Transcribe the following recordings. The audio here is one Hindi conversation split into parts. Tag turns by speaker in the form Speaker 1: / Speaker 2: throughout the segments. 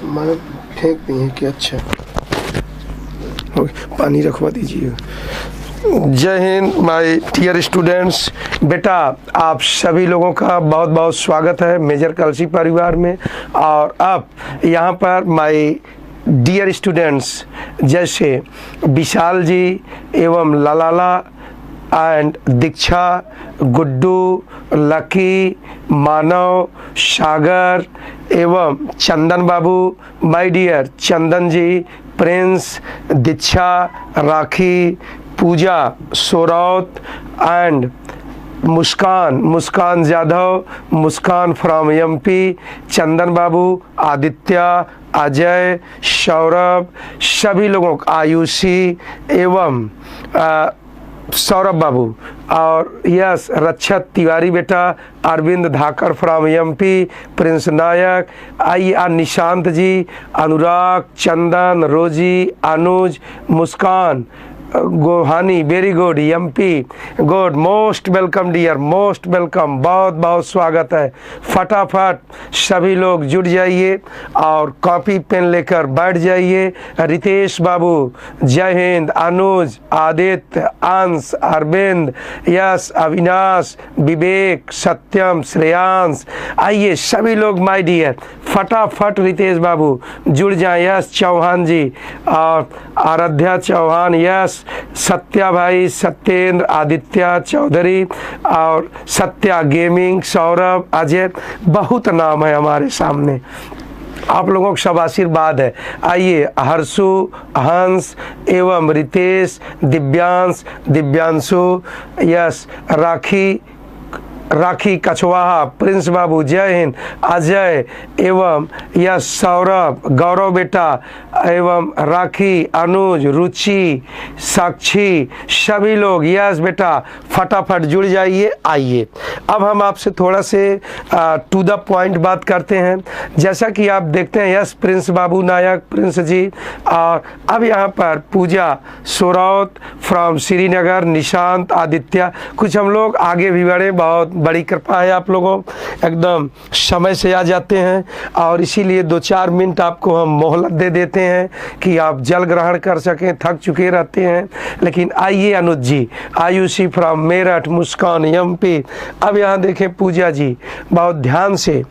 Speaker 1: मैंने फेंक दी है कि अच्छा पानी रखवा दीजिए। जय हिंद माय डियर स्टूडेंट्स। बेटा आप सभी लोगों का बहुत बहुत स्वागत है मेजर कलसी परिवार में। और अब यहाँ पर माय डियर स्टूडेंट्स जैसे विशाल जी एवं लाला एंड दीक्षा, गुड्डू, लकी, मानव, सागर एवं चंदन बाबू, माय डियर चंदन जी, प्रिंस, दीक्षा, राखी, पूजा, सौरौत and Muskan Yadav, Muskan from MP, Chandan Babu, Aditya, Ajay, Saurabh, सभी लोगों को आयुषी एवं सौरभ बाबू और यस रक्षत तिवारी बेटा, अरविंद धाकर फ्रॉम एमपी, प्रिंस नायक, आइए Nishant ji, Anurag, Chandan, Rozy, Anuj, Muskan, Gohani, very good, MP, good, most welcome dear, most welcome, बहुत बहुत स्वागत है। फटाफट सभी लोग जुट जाइए और कॉपी पेन लेकर बैठ जाइए। रितेश बाबू, जय हिंद, अनुज, आदित्य, अंश, अरविंद, यश, अविनाश, विवेक, सत्यम, श्रेयांश, आइए सभी लोग माय डियर फटाफट रितेश बाबू जुड़ जाए। यश चौहान जी और आराध्या चौहान, यश सत्या भाई, सत्येंद्र, आदित्य चौधरी और सत्या गेमिंग, सौरभ, अजय, बहुत नाम है हमारे सामने। आप लोगों का सब आशीर्वाद है। आइए हर्षु, हंस एवं रितेश, दिव्यांशु, यश, राखी कछवाहा, प्रिंस बाबू, जय हिंद, अजय एवं यश, सौरभ, गौरव बेटा एवं राखी, अनुज, रुचि, साक्षी, सभी लोग यस बेटा फटाफट जुड़ जाइए। आइए अब हम आपसे थोड़ा से टू द पॉइंट बात करते हैं। जैसा कि आप देखते हैं यस प्रिंस बाबू नायक, प्रिंस जी, और अब यहाँ पर पूजा, सौरौत फ्रॉम श्रीनगर, निशांत, आदित्य, कुछ हम लोग आगे भी बढ़े, बहुत बड़ी कृपा है आप लोगों, एकदम समय से आ जाते हैं और इसीलिए 2-4 मिनट आपको हम मोहलत दे देते हैं कि आप जल ग्रहण कर सकें, थक चुके रहते हैं। लेकिन आइए अनुज जी, आयुषी फ्रॉम मेरठ, मुस्कान एमपी, अब यहाँ देखें पूजा जी, बहुत ध्यान से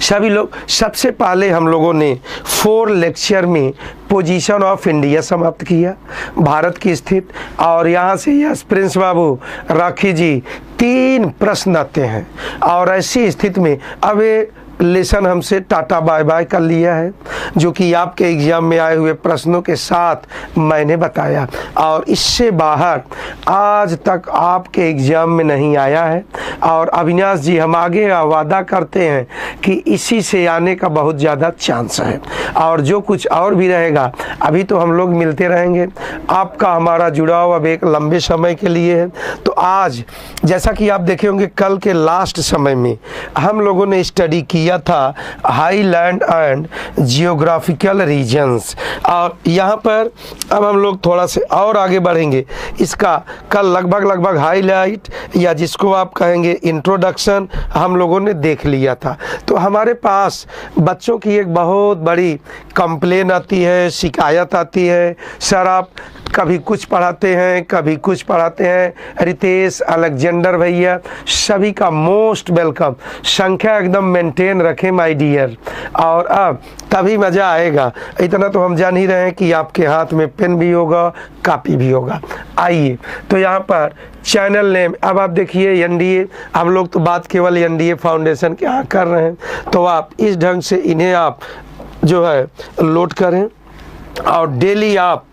Speaker 1: सभी लोग। सबसे पहले हम लोगों ने 4 लेक्चर में पोजीशन ऑफ इंडिया समाप्त किया, भारत की स्थिति, और यहाँ से यस प्रिंस बाबू, राखी जी 3 प्रश्न आते हैं और ऐसी स्थिति में अब ये लेसन हमसे टाटा बाय बाय कर लिया है, जो कि आपके एग्जाम में आए हुए प्रश्नों के साथ मैंने बताया, और इससे बाहर आज तक आपके एग्जाम में नहीं आया है। और अविनाश जी हम आगे वादा करते हैं कि इसी से आने का बहुत ज़्यादा चांस है, और जो कुछ और भी रहेगा अभी तो हम लोग मिलते रहेंगे। आपका हमारा जुड़ाव अब एक लंबे समय के लिए है। तो आज जैसा कि आप देखे होंगे कल के लास्ट समय में हम लोगों ने स्टडी किया था हाईलैंड एंड जियोग्राफिकल रीजन्स, और यहाँ पर अब हम लोग थोड़ा से और आगे बढ़ेंगे। इसका कल लगभग हाईलाइट या जिसको आप कहेंगे इंट्रोडक्शन हम लोगों ने देख लिया था। तो हमारे पास बच्चों की एक बहुत बड़ी कंप्लेन आती है, शिकायत आती है, सर आप कभी कुछ पढ़ाते हैं कभी कुछ पढ़ाते हैं। रितेश, अलेक्जेंडर भैया सभी का मोस्ट वेलकम, संख्या एकदम मेंटेन रखें माय डियर, और अब तभी मज़ा आएगा। इतना तो हम जान ही रहे हैं कि आपके हाथ में पेन भी होगा, कापी भी होगा। आइए तो यहाँ पर चैनल नेम, अब आप देखिए एनडीए, हम लोग तो बात केवल एनडीए फाउंडेशन के यहाँ कर रहे हैं, तो आप इस ढंग से इन्हें आप जो है लोड करें, और डेली आप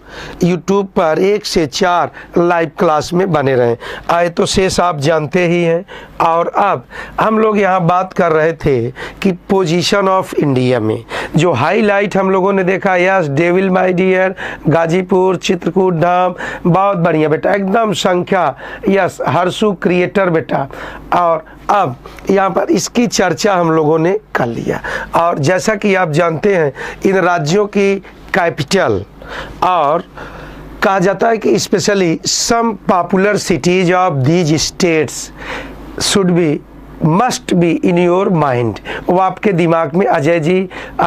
Speaker 1: YouTube पर 1 से 4 लाइव क्लास में बने रहें। आए तो शेष आप जानते ही हैं। और अब हम लोग यहाँ बात कर रहे थे कि पोजीशन ऑफ इंडिया में जो हाईलाइट हम लोगों ने देखा, yes devil my dear, Ghazipur, Chitrakoot Dham, बहुत बढ़िया बेटा, एकदम संख्या, यस हर्षु क्रिएटर बेटा। और अब यहाँ पर इसकी चर्चा हम लोगों ने कर लिया, और जैसा कि आप जानते हैं इन राज्यों की कैपिटल, और कहा जाता है कि specially some popular cities of these states should be must be in your mind, वो आपके दिमाग में Ajay ji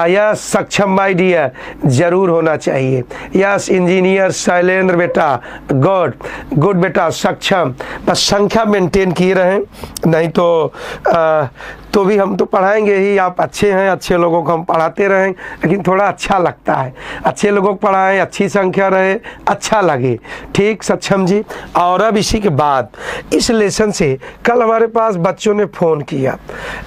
Speaker 1: yes Saksham my dear जरूर होना चाहिए। यस इंजीनियर शैलेंद्र बेटा गुड गुड बेटा सक्षम, बस संख्या मेंटेन किए रहें, नहीं तो भी हम तो पढ़ाएंगे ही। आप अच्छे हैं, अच्छे लोगों को हम पढ़ाते रहें, लेकिन थोड़ा अच्छा लगता है, अच्छे लोगों को पढ़ाएं, अच्छी संख्या रहे, अच्छा लगे। ठीक सक्षम जी। और अब इसी के बाद इस लेसन से कल हमारे पास बच्चों ने फ़ोन किया।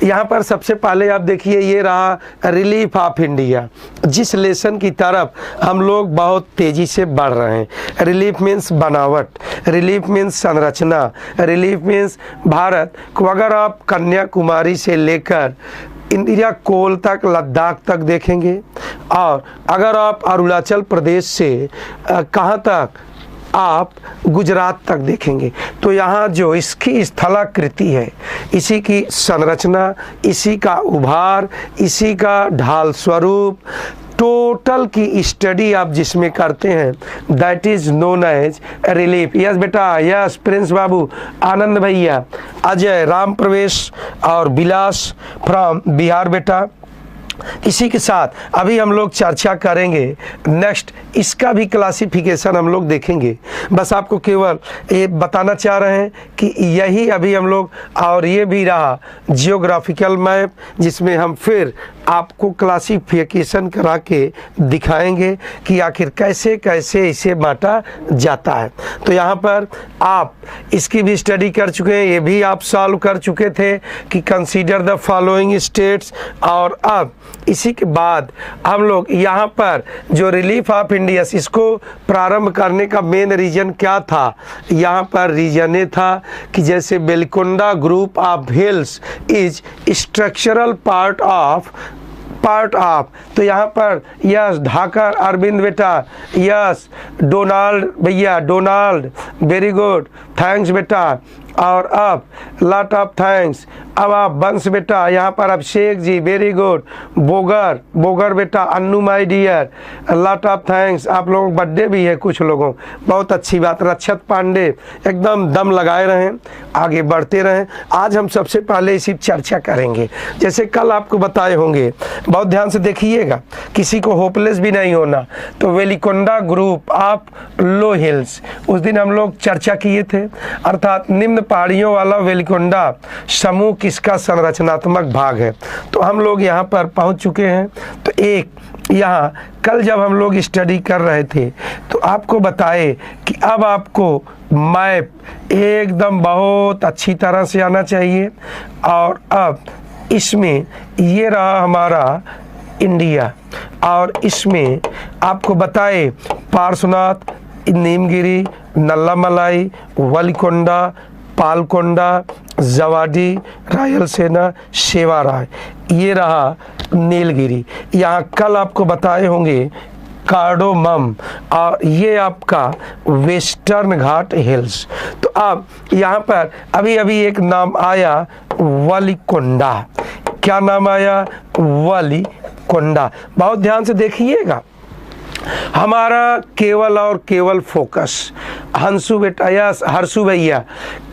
Speaker 1: यहाँ पर सबसे पहले आप देखिए ये रहा रिलीफ ऑफ इंडिया, जिस लेसन की तरफ हम लोग बहुत तेज़ी से बढ़ रहे हैं। रिलीफ मीन्स बनावट, रिलीफ मीन्स संरचना, रिलीफ मीन्स भारत को अगर आप कन्याकुमारी से लेकर इंडिया कोल तक लद्दाख तक देखेंगे, और अगर आप अरुणाचल प्रदेश से कहाँ तक आप गुजरात तक देखेंगे, तो यहाँ जो इसकी स्थलाकृति है, इसी की संरचना, इसी का उभार, इसी का ढाल स्वरूप, टोटल की स्टडी आप जिसमें करते हैं, that is known as relief. Yes बेटा, यस प्रिंस बाबू, आनंद भैया, अजय, राम प्रवेश और विलास फ्रॉम बिहार बेटा। इसी के साथ अभी हम लोग चर्चा करेंगे नेक्स्ट, इसका भी क्लासिफिकेशन हम लोग देखेंगे। बस आपको केवल ये बताना चाह रहे हैं कि यही अभी हम लोग, और ये भी रहा जियोग्राफिकल मैप, जिसमें हम फिर आपको क्लासिफिकेशन करा के दिखाएंगे कि आखिर कैसे कैसे इसे बांटा जाता है। तो यहाँ पर आप इसकी भी स्टडी कर चुके हैं, ये भी आप सॉल्व कर चुके थे कि कंसीडर द फॉलोइंग स्टेट्स। और अब इसी के बाद हम लोग यहाँ पर जो रिलीफ ऑफ इंडिया, इसको प्रारंभ करने का मेन रीजन क्या था, यहाँ पर रीजन ये था कि जैसे Belkunda group of hills is structural part of, तो यहाँ पर यस ढाकर अरविंद बेटा, यस डोनाल्ड भैया, डोनाल्ड वेरी गुड, थैंक्स बेटा। और अब लॉट ऑफ थैंक्स। अब आप बंस बेटा, यहाँ पर अभिषेक जी वेरी गुड, बोगर बेटा, Annu my dear, lot of thanks. आप लोगों का बर्थडे भी है कुछ लोगों, बहुत अच्छी बात। रक्षत पांडे, एकदम दम लगाए रहें, आगे बढ़ते रहें। आज हम सबसे पहले इसी चर्चा करेंगे, जैसे कल आपको बताए होंगे, बहुत ध्यान से देखिएगा, किसी को होपलेस भी नहीं होना। तो Velikonda group of low hills, उस दिन हम लोग चर्चा किए थे, अर्थात निम्न पहाड़ियों वाला वेलिकोंडा समूह किसका संरचनात्मक भाग है। तो हम लोग यहाँ पर पहुँच चुके हैं। तो एक यहाँ कल जब हम लोग स्टडी कर रहे थे तो आपको बताए कि अब आपको मैप एकदम बहुत अच्छी तरह से आना चाहिए। और अब इसमें ये रहा हमारा इंडिया, और इसमें आपको बताए पार्श्वनाथ, नीमगिरी, नल्लामलाई, वलिकोंडा, पालकोंडा, जवाडी, रायलसेना, शेवाराय, ये रहा नीलगिरी। यहाँ कल आपको बताए होंगे कार्डोमम, और ये आपका वेस्टर्न घाट हिल्स। तो अब यहाँ पर अभी अभी एक नाम आया वलिकोंडा। क्या नाम आया? वलिकोंडा। बहुत ध्यान से देखिएगा, हमारा केवल और केवल फोकस, हंसू बेटा, यस हर्षू भैया,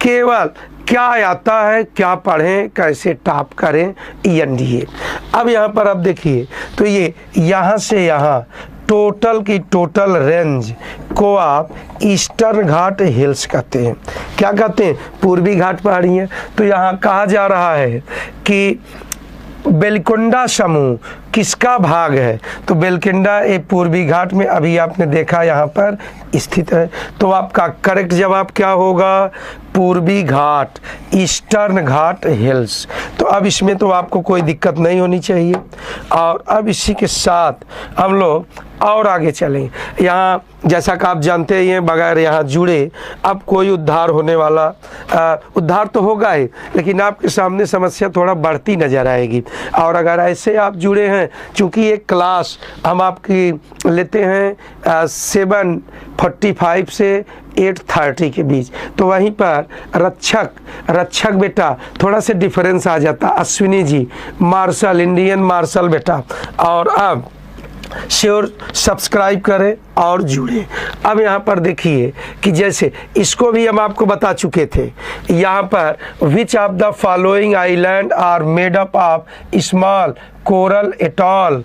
Speaker 1: केवल क्या आता है, क्या पढ़ें, कैसे टॉप करें, एनडीए। अब यहाँ पर अब देखिए, तो ये यहाँ से यहाँ टोटल की टोटल रेंज को आप ईस्टर्न घाट हिल्स कहते हैं। क्या कहते हैं? पूर्वी घाट पहाड़ियाँ। तो यहाँ कहा जा रहा है कि बेलकुंडा समूह किसका भाग है? तो बेलकुंडा एक पूर्वी घाट में अभी आपने देखा यहाँ पर स्थित है। तो आपका करेक्ट जवाब क्या होगा? पूर्वी घाट, ईस्टर्न घाट हिल्स। तो अब इसमें तो आपको कोई दिक्कत नहीं होनी चाहिए। और अब इसी के साथ हम लोग और आगे चलें। यहाँ जैसा कि आप जानते ही हैं, बगैर यहाँ जुड़े अब कोई उद्धार होने वाला, उद्धार तो होगा ही, लेकिन आपके सामने समस्या थोड़ा बढ़ती नज़र आएगी। और अगर ऐसे आप जुड़े हैं, चूँकि एक क्लास हम आपकी लेते हैं 7:45 से 8:30 के बीच, तो वहीं पर रक्षक बेटा थोड़ा सा डिफरेंस आ जाता। Ashwini ji martial, Indian martial बेटा। और अब श्योर सब्सक्राइब करें और जुड़े। अब यहाँ पर देखिए कि जैसे इसको भी हम आपको बता चुके थे, यहाँ पर which of the following island are made up of small coral atoll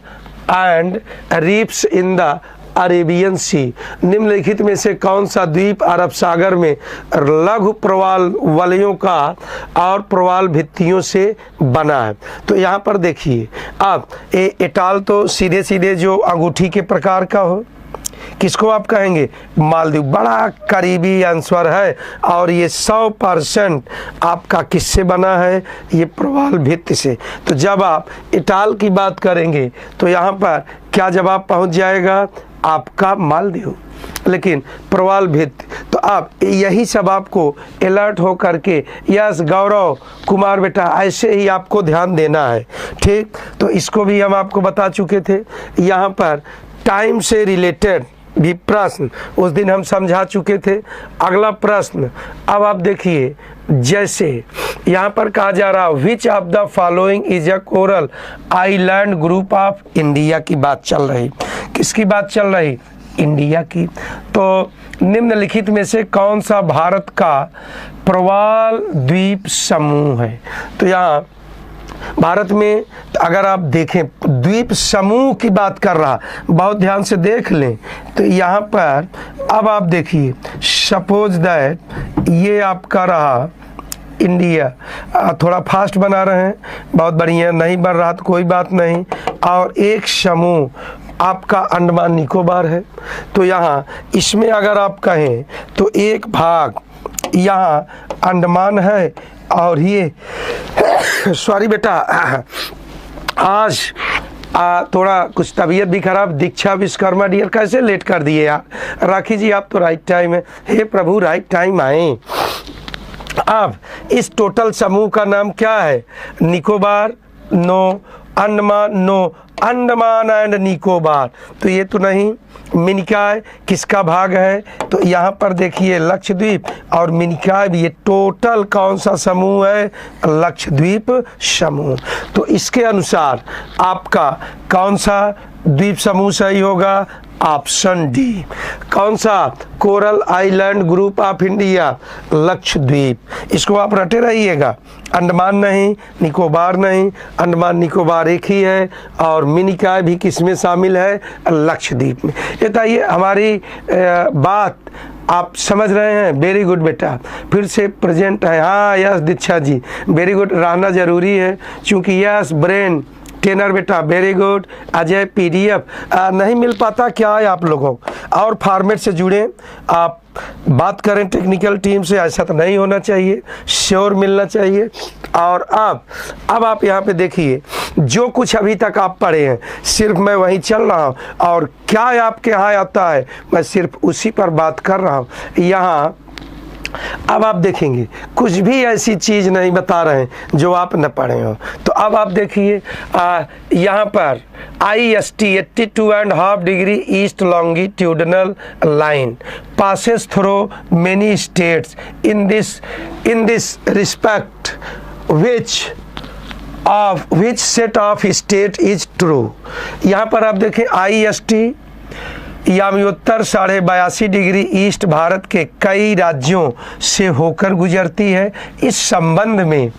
Speaker 1: and reefs in the Arabian sea, निम्नलिखित में से कौन सा द्वीप अरब सागर में लघु प्रवाल वलयों का और प्रवाल भित्तियों से बना है। तो यहाँ पर देखिए, अब एटाल तो सीधे सीधे जो अंगूठी के प्रकार का हो, किसको आप कहेंगे? मालदीव। बड़ा करीबी आंसर है। और ये 100% आपका किससे बना है? ये प्रवाल भित्ति से। तो जब आप एटाल की बात करेंगे तो यहाँ पर क्या जवाब पहुँच जाएगा? आपका मालदीव। लेकिन प्रवाल भित्ति, तो आप यही सब आपको अलर्ट हो करके, यस गौरव कुमार बेटा, ऐसे ही आपको ध्यान देना है। ठीक, तो इसको भी हम आपको बता चुके थे। यहाँ पर टाइम से रिलेटेड भी प्रश्न उस दिन हम समझा चुके थे। अगला प्रश्न अब आप देखिए, जैसे यहाँ पर कहा जा रहा, विच of the following is a coral island group of India की बात चल रही। किसकी बात चल रही? इंडिया की। तो निम्नलिखित में से कौन सा भारत का प्रवाल द्वीप समूह है? तो यहाँ भारत में अगर आप देखें, द्वीप समूह की बात कर रहा, बहुत ध्यान से देख लें। तो यहाँ पर अब आप देखिए, सपोज दैट ये आपका रहा इंडिया, थोड़ा फास्ट बना रहे हैं, बहुत बढ़िया, नहीं बन रहा तो कोई बात नहीं। और एक समूह आपका अंडमान निकोबार है। तो यहाँ इसमें अगर आप कहें तो एक भाग यहाँ अंडमान है और ये सॉरी बेटा, आज थोड़ा कुछ तबीयत भी खराब। दीक्षा विश्वकर्मा डियर कैसे लेट कर दिए यार। राखी जी आप तो राइट टाइम है, हे प्रभु राइट टाइम आए। अब इस टोटल समूह का नाम क्या है? Nicobar no, Andaman no, Andaman and Nicobar. तो ये तो नहीं। मिनिकॉय किसका भाग है? तो यहाँ पर देखिए लक्षद्वीप और मिनिकॉय भी, ये टोटल कौन सा समूह है? लक्षद्वीप समूह। तो इसके अनुसार आपका कौन सा द्वीप समूह सही होगा? Option D. कौन सा? Coral island group of India, Lakshadweep. इसको आप रटे रहिएगा। अंडमान नहीं, निकोबार नहीं, अंडमान निकोबार एक ही है। और मिनिकॉय भी किसमें शामिल है? लक्षद्वीप में। ये बताइए हमारी बात आप समझ रहे हैं? वेरी गुड बेटा, फिर से प्रेजेंट है। हाँ yes Diksha ji, very good, रहना जरूरी है क्योंकि यस ब्रेन टेनर बेटा, वेरी गुड। अजय पीडीएफ नहीं मिल पाता क्या है आप लोगों? और फॉर्मेट से जुड़े, आप बात करें टेक्निकल टीम से, ऐसा तो नहीं होना चाहिए, श्योर मिलना चाहिए। और अब आप यहाँ पे देखिए, जो कुछ अभी तक आप पढ़े हैं सिर्फ मैं वहीं चल रहा हूँ, और क्या आपके यहाँ आता है मैं सिर्फ उसी पर बात कर रहा हूँ। यहाँ अब आप देखेंगे कुछ भी ऐसी चीज़ नहीं बता रहे हैं जो आप न पढ़े हो। तो अब आप देखिए यहाँ पर IST 82.5 degree east longitudinal line passes through many states in this respect which set of state is true। यहाँ पर आप देखें IST यामियोत्तर 82.5 डिग्री ईस्ट भारत के कई राज्यों से होकर गुजरती है। इस संबंध में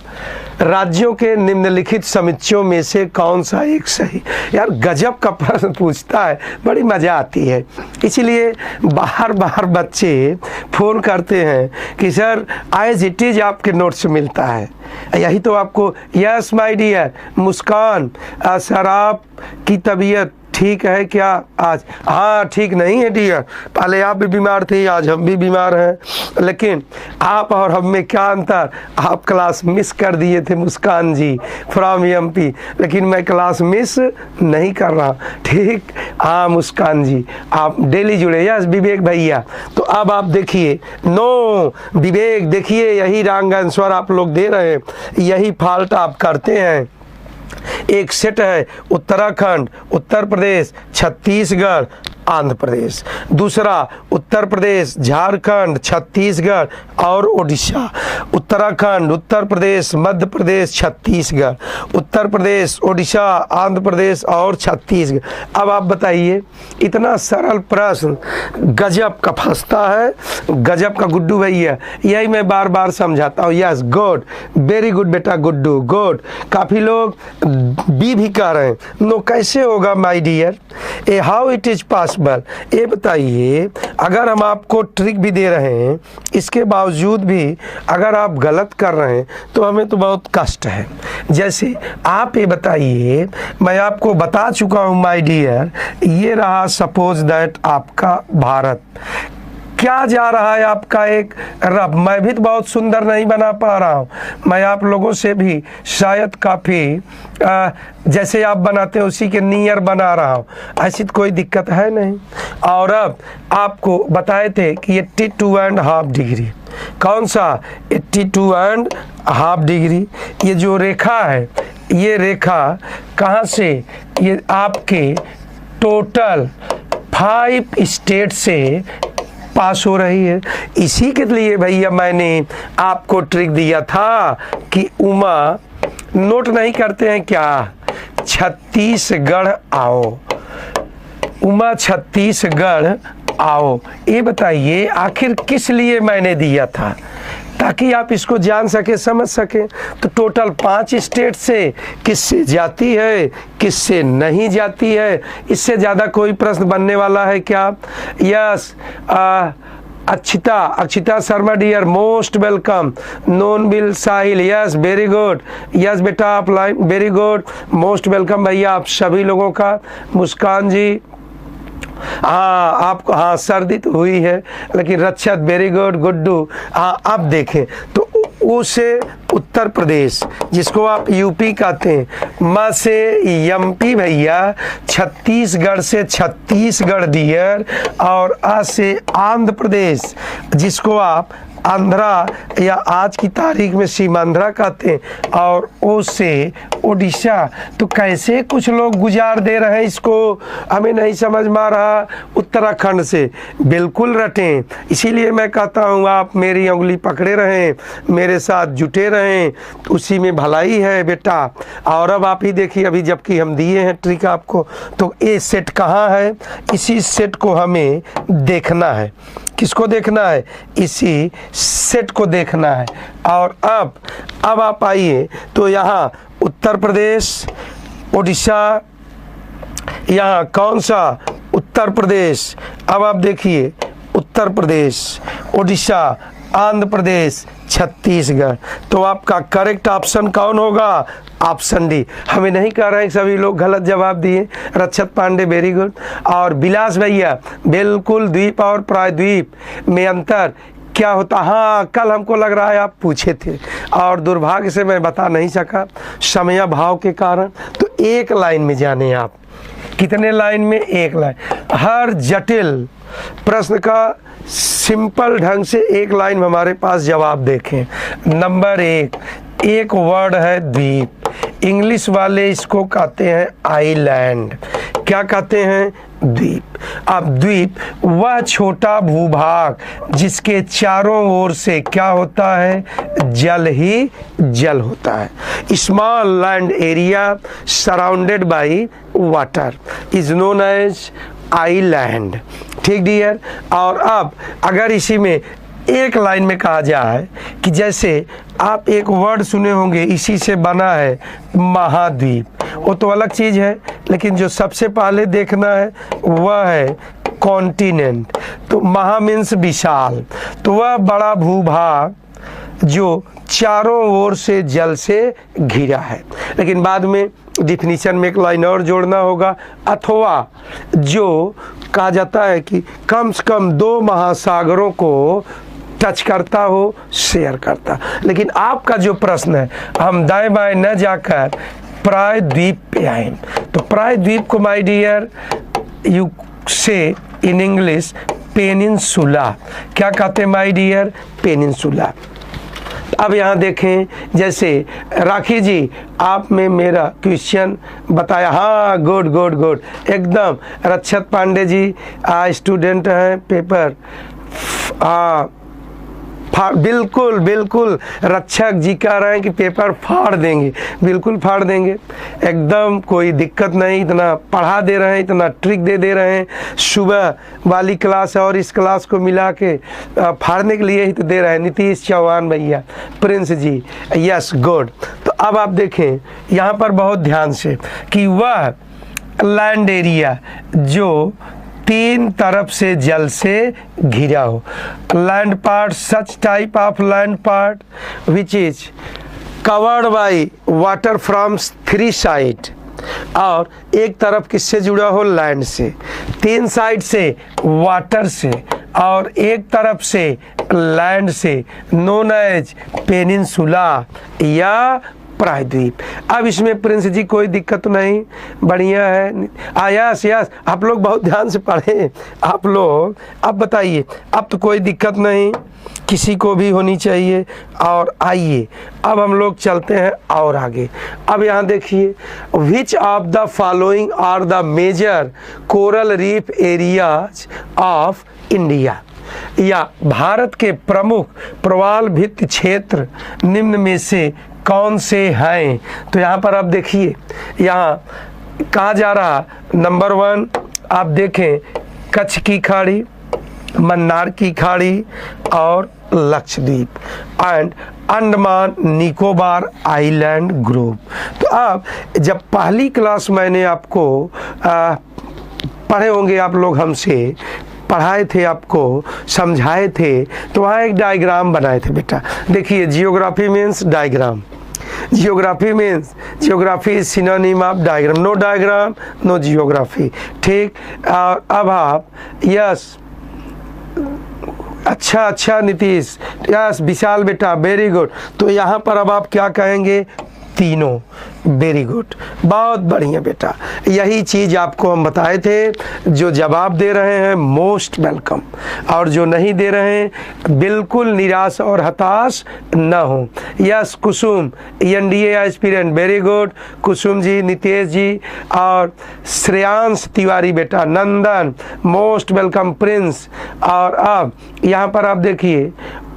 Speaker 1: राज्यों के निम्नलिखित समुच्चयों में से कौन सा एक सही? यार गजब का प्रश्न पूछता है, बड़ी मज़ा आती है। इसीलिए बार बार बच्चे फ़ोन करते हैं कि सर एज इट इज़ आपके नोट्स मिलता है। यही तो आपको, yes my dear Muskan, sir आपकी तबीयत ठीक है क्या आज? हाँ ठीक नहीं है डियर, पहले आप भी बीमार थे, आज हम भी बीमार हैं। लेकिन आप और हम में क्या अंतर? आप क्लास मिस कर दिए थे मुस्कान जी फ्रॉम MP, लेकिन मैं क्लास मिस नहीं कर रहा। ठीक, हाँ मुस्कान जी आप डेली जुड़े। यस विवेक भैया। तो अब आप देखिए, नो विवेक देखिए, यही रॉन्ग आंसर आप लोग दे रहे हैं, यही फॉल्ट आप करते हैं। एक सेट है उत्तराखंड, उत्तर प्रदेश, छत्तीसगढ़ आंध्र प्रदेश। दूसरा उत्तर प्रदेश, झारखंड, छत्तीसगढ़ और उड़ीसा। उत्तराखंड, उत्तर प्रदेश, मध्य प्रदेश, छत्तीसगढ़, उत्तर प्रदेश, उड़ीसा, आंध्र प्रदेश और छत्तीसगढ़। अब आप बताइए, इतना सरल प्रश्न, गजब का फंसता है, गजब का गुड्डू भैया, यही मैं बार बार समझाता हूँ। यस, गुड, वेरी गुड बेटा गुड्डू, गुड। काफ़ी लोग बी भी कह रहे हैं, नो कैसे होगा my dear, a how it is possible. ये बताइए, अगर हम आपको ट्रिक भी दे रहे हैं, इसके बावजूद भी अगर आप गलत कर रहे हैं तो हमें तो बहुत कष्ट है। जैसे आप ये बताइए, मैं आपको बता चुका हूँ माय डियर, ये रहा सपोज दैट आपका भारत, क्या जा रहा है आपका एक रब। मैं भी तो बहुत सुंदर नहीं बना पा रहा हूँ, मैं आप लोगों से भी शायद काफ़ी जैसे आप बनाते हैं उसी के नियर बना रहा हूँ, ऐसी तो कोई दिक्कत है नहीं। और अब आपको बताए थे कि 82.5 डिग्री, कौन सा 82.5 डिग्री, ये जो रेखा है, ये रेखा कहाँ से, ये आपके टोटल 5 स्टेट से पास हो रही है। इसी के लिए भैया मैंने आपको ट्रिक दिया था कि उमा, नोट नहीं करते हैं क्या, छत्तीसगढ़ आओ, उमा छत्तीसगढ़ आओ। ये बताइए आखिर किस लिए मैंने दिया था, ताकि आप इसको जान सके, समझ सके। तो टोटल 5 स्टेट से किससे जाती है, किससे नहीं जाती है, इससे ज़्यादा कोई प्रश्न बनने वाला है क्या। Yes, Akshita Sharma dear, most welcome. नोन बिल Sahil, yes very good, yes बेटा आप line, very good, most welcome भैया आप सभी लोगों का। मुस्कान जी, हाँ आपको, हाँ सर्दी तो हुई है, लेकिन रक्षत वेरी गुड, गुड्डू। हाँ अब देखें तो उसे उत्तर प्रदेश, जिसको आप यूपी कहते हैं, म से एमपी भैया, छत्तीसगढ़ से छत्तीसगढ़ डियर, और आ से आंध्र प्रदेश, जिसको आप आंध्रा या आज की तारीख में सीमांध्रा कहते हैं, और ओ से ओडिशा। तो कैसे कुछ लोग गुजार दे रहे हैं इसको, हमें नहीं समझ में आ रहा। उत्तराखंड से बिल्कुल रटें, इसीलिए मैं कहता हूँ आप मेरी उंगली पकड़े रहें, मेरे साथ जुटे रहें, उसी में भलाई है बेटा। और अब आप ही देखिए, अभी जबकि हम दिए हैं ट्रिक आपको, तो ये सेट कहाँ है, इसी सेट को हमें देखना है। किसको देखना है, इसी सेट को देखना है। और अब आप आइए तो यहाँ उत्तर प्रदेश, उड़ीसा, यहाँ कौन सा उत्तर प्रदेश। अब आप देखिए, उत्तर प्रदेश, उड़ीसा, आंध्र प्रदेश, छत्तीसगढ़। तो आपका करेक्ट ऑप्शन कौन होगा, ऑप्शन डी। हमें नहीं कह रहे हैं, सभी लोग गलत जवाब दिए। रक्षत पांडे वेरी गुड। और विलास भैया बिल्कुल, द्वीप और प्रायद्वीप में अंतर क्या होता, हाँ कल हमको लग रहा है आप पूछे थे, और दुर्भाग्य से मैं बता नहीं सका समय भाव के कारण। तो एक लाइन में जाने आप, कितने लाइन में, एक लाइन। हर जटिल प्रश्न का सिंपल ढंग से एक लाइन में हमारे पास जवाब देखें। नंबर 1, एक वर्ड है द्वीप, इंग्लिश वाले इसको कहते हैं आइलैंड। क्या कहते हैं, द्वीप। अब द्वीप वह छोटा भूभाग जिसके चारों ओर से क्या होता है, जल ही जल होता है। Small land area surrounded by water is known as island. ठीक डियर। और अब अगर इसी में एक लाइन में कहा जाए कि जैसे आप एक वर्ड सुने होंगे, इसी से बना है महाद्वीप, वो तो अलग चीज़ है, लेकिन जो सबसे पहले देखना है वह है कॉन्टिनेंट। तो महा मीन्स विशाल, तो वह बड़ा भूभाग जो चारों ओर से जल से घिरा है। लेकिन बाद में डिफिनीशन में एक लाइन और जोड़ना होगा, अथवा जो कहा जाता है कि कम से कम 2 महासागरों को टच करता हो, शेयर करता। लेकिन आपका जो प्रश्न है, हम दाएं बाएं न जाकर प्रायद्वीप पे आए। तो प्रायद्वीप को माय डियर यू से इन इंग्लिश पेनिनसुला। क्या कहते हैं माय डियर, पेनिनसुला। अब यहाँ देखें, जैसे राखी जी आप में मेरा क्वेश्चन बताया, हाँ गुड गुड गुड एकदम। रक्षत पांडे जी स्टूडेंट हैं, पेपर बिल्कुल बिल्कुल रक्षक जी कह रहे हैं कि पेपर फाड़ देंगे, बिल्कुल फाड़ देंगे एकदम, कोई दिक्कत नहीं। इतना पढ़ा दे रहे हैं, इतना ट्रिक दे रहे हैं, सुबह वाली क्लास और इस क्लास को मिला के फाड़ने के लिए ही तो दे रहे हैं। नीतीश चौहान भैया, प्रिंस जी, यस गुड। तो अब आप देखें यहाँ पर बहुत ध्यान से कि वह लैंड एरिया जो 3 तरफ से जल से घिरा हो, land part such type of land part which is covered by water from 3 side, और एक तरफ किससे जुड़ा हो, लैंड से, 3 साइड से वाटर से और एक तरफ से लैंड से, नोन एज पेनिनसुला या प्रायद्वीप। अब इसमें प्रिंस जी कोई दिक्कत नहीं, बढ़िया है। यस यस, आप लोग बहुत ध्यान से पढ़ें आप लोग। अब बताइए, अब तो कोई दिक्कत नहीं, किसी को भी होनी चाहिए। और आइए अब हम लोग चलते हैं और आगे। अब यहाँ देखिए, which of the following are the major coral reef areas of India, या भारत के प्रमुख प्रवाल भित्ति क्षेत्र निम्न में से कौन से हैं। तो यहाँ पर आप देखिए, यहाँ कहा जा रहा नंबर 1 आप देखें, कच्छ की खाड़ी, मन्नार की खाड़ी और Lakshadweep and Andaman Nicobar island group. तो अब जब पहली क्लास मैंने आपको पढ़े होंगे आप लोग, हमसे पढ़ाए थे, आपको समझाए थे, तो वहाँ एक डायग्राम बनाए थे बेटा। देखिए, geography means diagram, geography means, geography is synonym of diagram, no diagram no geography, ठीक। अब आप यस, अच्छा नीतीश, यस विशाल बेटा, वेरी गुड। तो यहाँ पर अब आप क्या कहेंगे, तीनों, वेरी गुड, बहुत बढ़िया बेटा। यही चीज़ आपको हम बताए थे। जो जवाब दे रहे हैं मोस्ट वेलकम, और जो नहीं दे रहे हैं बिल्कुल निराश और हताश न हो। यस कुसुम, NDA aspirant, very good Kusum ji, Nitesh जी और श्रेयांश तिवारी बेटा, नंदन मोस्ट वेलकम, प्रिंस। और अब यहाँ पर आप देखिए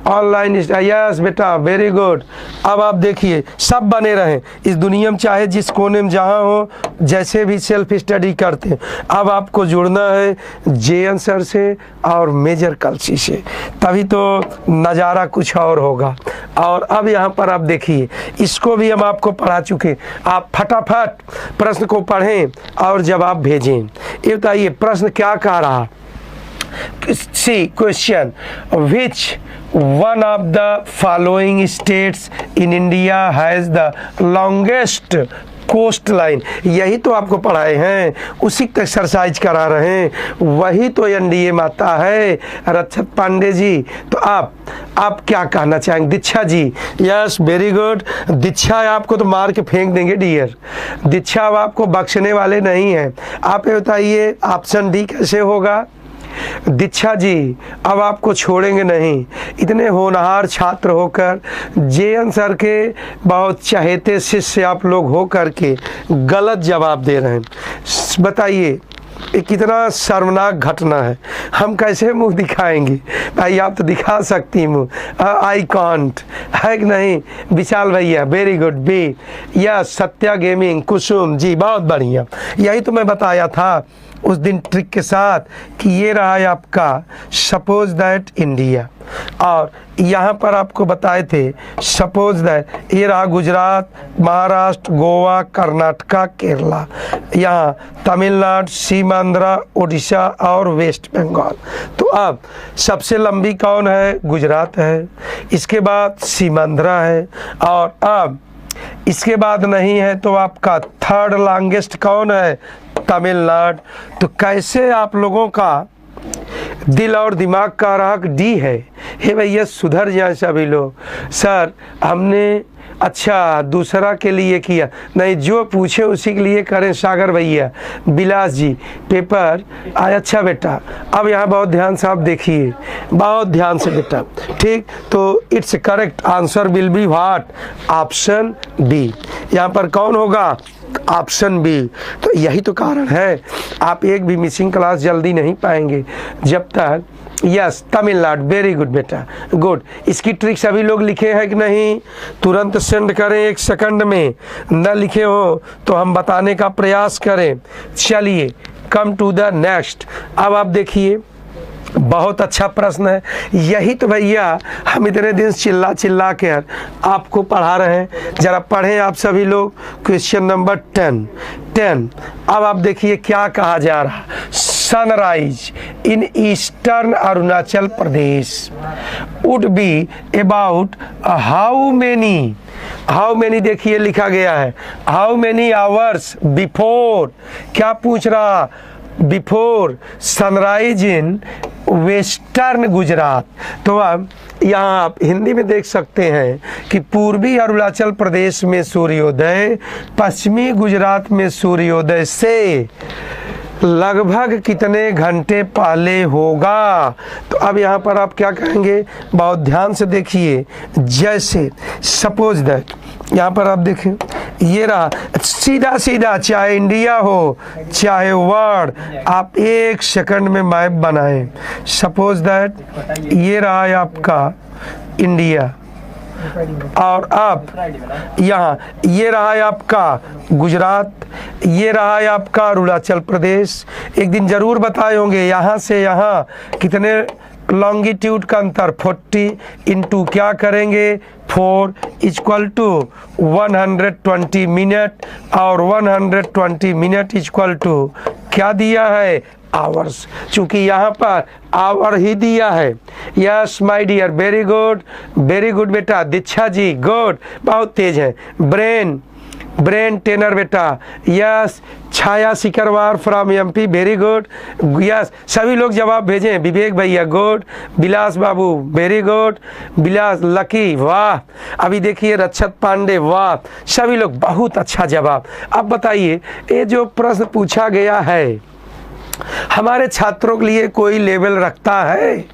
Speaker 1: ऑनलाइन, यस बेटा वेरी गुड। अब आप देखिए, सब बने रहें इस दुनिया में, चाहे जिस कोने में जहाँ हो, जैसे भी सेल्फ स्टडी करते हैं। अब आपको जुड़ना है जेएन सर से और मेजर कलसी से, तभी तो नज़ारा कुछ और होगा। और अब यहाँ पर आप देखिए, इसको भी हम आपको पढ़ा चुके, आप फटाफट प्रश्न को पढ़ें और जवाब भेजें। ये बताइए प्रश्न क्या कह रहा। See question, which one of the following states in India has the longest coast line. यही तो आपको पढ़ाए हैं, उसी का एक्सरसाइज करा रहे हैं, वही तो एनडीए माता है रक्षत पांडे जी। तो आप क्या कहना चाहेंगे, Diksha ji? Yes very good, दीक्षा आपको तो मार के फेंक देंगे डियर, दीक्षा अब आपको बख्शने वाले नहीं हैं। आप ये बताइए ऑप्शन डी कैसे होगा? दीक्षा जी अब आपको छोड़ेंगे नहीं, इतने होनहार छात्र होकर, जेएन सर के बहुत चहेते शिष्य आप लोग हो करके गलत जवाब दे रहे हैं। बताइए ये कितना शर्मनाक घटना है, हम कैसे मुंह दिखाएंगे? भाई आप तो दिखा सकती मुंह, आई कांट, है कि नहीं? विशाल भैया वेरी गुड, बी या सत्या गेमिंग, कुसुम जी बहुत बढ़िया। यही तो मैं बताया था उस दिन ट्रिक के साथ कि ये रहा है आपका सपोज दैट इंडिया, और यहाँ पर आपको बताए थे सपोज दैट ये रहा गुजरात, महाराष्ट्र, गोवा, कर्नाटका, केरला, यहाँ तमिलनाडु, सीमांध्र, उड़ीसा और वेस्ट बंगाल। तो अब सबसे लंबी कौन है? गुजरात है, इसके बाद सीमांध्र है, और अब इसके बाद नहीं है तो आपका थर्ड लॉन्गेस्ट कौन है? तमिलनाडु। तो कैसे आप लोगों का दिल और दिमाग का राग डी है? हे भैया सुधर जाए सभी लोग। सर हमने अच्छा दूसरा के लिए किया नहीं, जो पूछे उसी के लिए करें। सागर भैया, बिलास जी, पेपर अच्छा बेटा। अब यहाँ बहुत ध्यान से आप देखिए, बहुत ध्यान से बेटा, ठीक। तो it's correct answer will be what, option B. यहाँ पर कौन होगा, ऑप्शन बी। तो यही तो कारण है आप एक भी मिसिंग क्लास जल्दी नहीं पाएंगे जब तक। यस तमिलनाडु, वेरी गुड बेटा, गुड। इसकी ट्रिक सभी लोग लिखे हैं कि नहीं, तुरंत सेंड करें 1 सेकंड में, न लिखे हो तो हम बताने का प्रयास करें। चलिए कम टू द नेक्स्ट। अब आप देखिए बहुत अच्छा प्रश्न है, यही तो भैया हम इतने दिन चिल्ला चिल्ला कर आपको पढ़ा रहे हैं। जरा पढ़ें आप सभी लोग क्वेश्चन नंबर 10। अब आप देखिए क्या कहा जा रहा, sunrise in eastern Arunachal Pradesh would be about how many देखिए लिखा गया है, हाउ मेनी आवर्स बिफोर, क्या पूछ रहा, before sunrise in western Gujarat. तो अब यहाँ आप हिंदी में देख सकते हैं कि पूर्वी अरुणाचल प्रदेश में सूर्योदय पश्चिमी गुजरात में सूर्योदय से लगभग कितने घंटे पहले होगा। तो अब यहाँ पर आप क्या कहेंगे, बहुत ध्यान से देखिए। जैसे सपोज दैट यहाँ पर आप देखें, ये रहा सीधा सीधा, चाहे इंडिया हो चाहे वर्ल्ड, आप 1 सेकंड में मैप बनाएं। सपोज दैट ये रहा है आपका इंडिया, और अब यहाँ ये रहा है आपका गुजरात, ये रहा है आपका अरुणाचल प्रदेश। एक दिन जरूर बताए होंगे यहाँ से यहाँ कितने लॉन्गिट्यूड का अंतर, 40 इंटू क्या करेंगे 4 इक्वल टू 120 मिनट, और 120 मिनट इक्वल टू क्या दिया है, आवर्स। चूंकि यहाँ पर आवर ही दिया है। Yes my dear, very good बेटा। दीक्षा जी गुड, बहुत तेज है। ब्रेन टेनर बेटा, yes. Chhaya Sikarwar from MP, very good, yes. सभी लोग जवाब भेजें। विवेक भैया गुड, विलास बाबू वेरी गुड, विलास लकी वाह। अभी देखिए रक्षत पांडे वाह, सभी लोग बहुत अच्छा जवाब। अब बताइए ये जो प्रश्न पूछा गया है हमारे छात्रों के लिए कोई लेवल रखता है?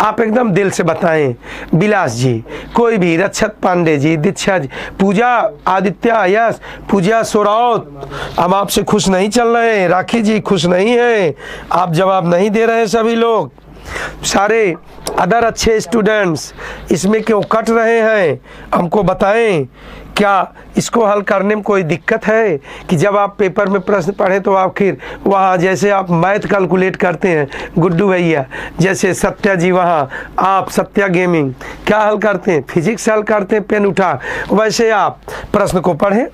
Speaker 1: आप एकदम दिल से बताएं। विलास जी, कोई भी, रक्षत पांडे जी, दीक्षा जी, पूजा आदित्य, यस, पूजा सोरावत, हम आपसे खुश नहीं चल रहे हैं। राखी जी खुश नहीं है, आप जवाब नहीं दे रहे हैं। सभी लोग, सारे अदर अच्छे स्टूडेंट्स इसमें क्यों कट रहे हैं, हमको बताएं। क्या इसको हल करने में कोई दिक्कत है कि जब आप पेपर में प्रश्न पढ़ें तो आखिर वहाँ जैसे आप मैथ कैलकुलेट करते हैं गुड्डू भैया, जैसे सत्या जी, वहाँ आप सत्या गेमिंग क्या हल करते हैं, फिजिक्स हल करते हैं पेन उठा, वैसे आप प्रश्न को पढ़ें।